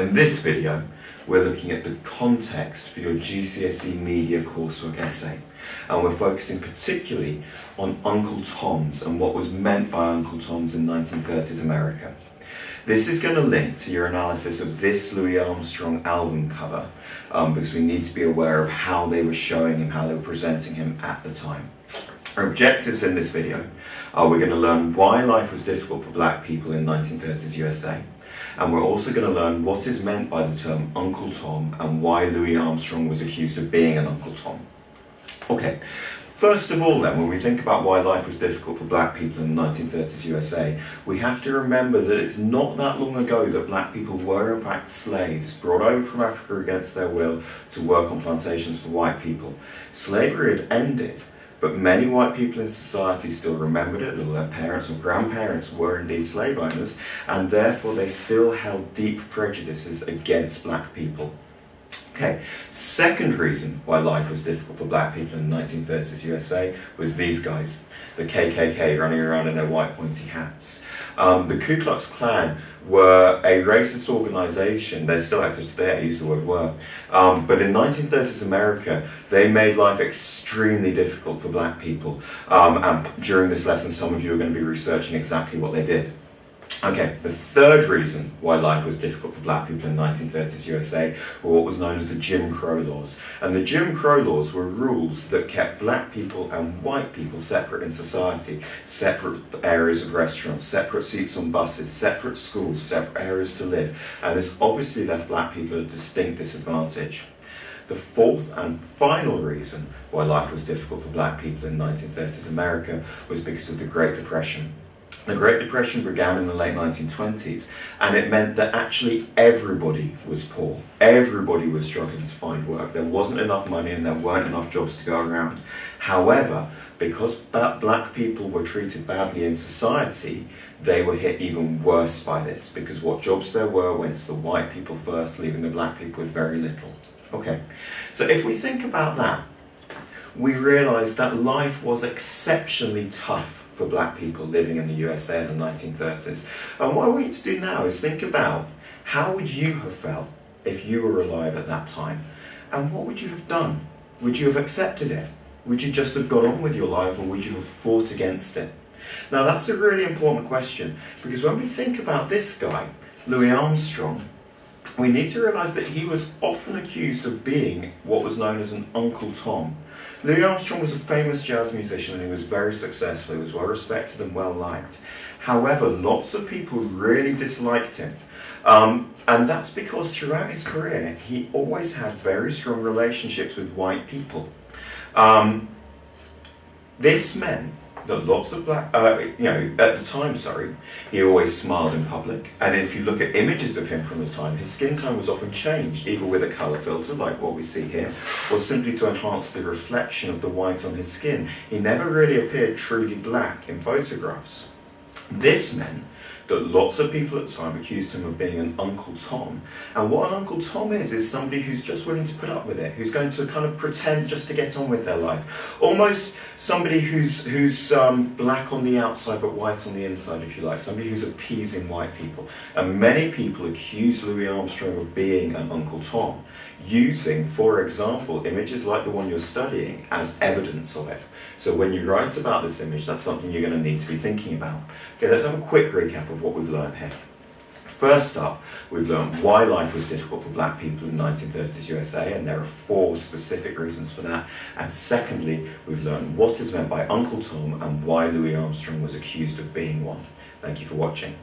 In this video, we're looking at the context for your GCSE media coursework essay, and we're focusing particularly on Uncle Tom's and what was meant by Uncle Tom's in 1930s America. This is going to link to your analysis of this Louis Armstrong album cover, because we need to be aware of how they were showing him, how they were presenting him at the time. Our objectives in this video are we're going to learn why life was difficult for black people in 1930s USA, and we're also going to learn what is meant by the term Uncle Tom and why Louis Armstrong was accused of being an Uncle Tom. Okay, first of all then, when we think about why life was difficult for black people in the 1930s USA, we have to remember that it's not that long ago that black people were in fact slaves, brought over from Africa against their will to work on plantations for white people. Slavery had ended, but many white people in society still remembered it, or their parents or grandparents were indeed slave owners, and therefore they still held deep prejudices against black people. Okay, second reason why life was difficult for black people in the 1930s USA was these guys, the KKK running around in their white pointy hats. The Ku Klux Klan were a racist organisation. They're still active today, I use the word were. But in 1930s America, they made life extremely difficult for black people. And during this lesson, some of you are going to be researching exactly what they did. Okay, the third reason why life was difficult for black people in 1930s USA were what was known as the Jim Crow laws. And the Jim Crow laws were rules that kept black people and white people separate in society, separate areas of restaurants, separate seats on buses, separate schools, separate areas to live. And this obviously left black people at a distinct disadvantage. The fourth and final reason why life was difficult for black people in 1930s America was because of the Great Depression. The Great Depression began in the late 1920s, and it meant that actually everybody was poor. Everybody was struggling to find work. There wasn't enough money and there weren't enough jobs to go around. However, because black people were treated badly in society, they were hit even worse by this, because what jobs there were went to the white people first, leaving the black people with very little. Okay, so if we think about that, we realise that life was exceptionally tough for black people living in the USA in the 1930s. And what I want you to do now is think about how would you have felt if you were alive at that time, and what would you have done? Would you have accepted it? Would you just have got on with your life, or would you have fought against it? Now that's a really important question, because when we think about this guy, Louis Armstrong, we need to realise that he was often accused of being what was known as an Uncle Tom. Louis Armstrong was a famous jazz musician, and he was very successful. He was well respected and well liked. However, lots of people really disliked him. And that's because throughout his career, he always had very strong relationships with white people. This meant that lots of black, at the time, he always smiled in public. And if you look at images of him from the time, his skin tone was often changed, either with a colour filter, like what we see here, or simply to enhance the reflection of the white on his skin. He never really appeared truly black in photographs. This meant that lots of people at the time accused him of being an Uncle Tom. And what an Uncle Tom is somebody who's just willing to put up with it, who's going to kind of pretend just to get on with their life. Almost somebody who's black on the outside but white on the inside, if you like. Somebody who's appeasing white people. And many people accuse Louis Armstrong of being an Uncle Tom, using, for example, images like the one you're studying as evidence of it. So when you write about this image, that's something you're going to need to be thinking about. Okay, let's have a quick recap of what we've learned here. First up, we've learned why life was difficult for black people in 1930s USA, and there are 4 specific reasons for that. And secondly, we've learned what is meant by Uncle Tom and why Louis Armstrong was accused of being one. Thank you for watching.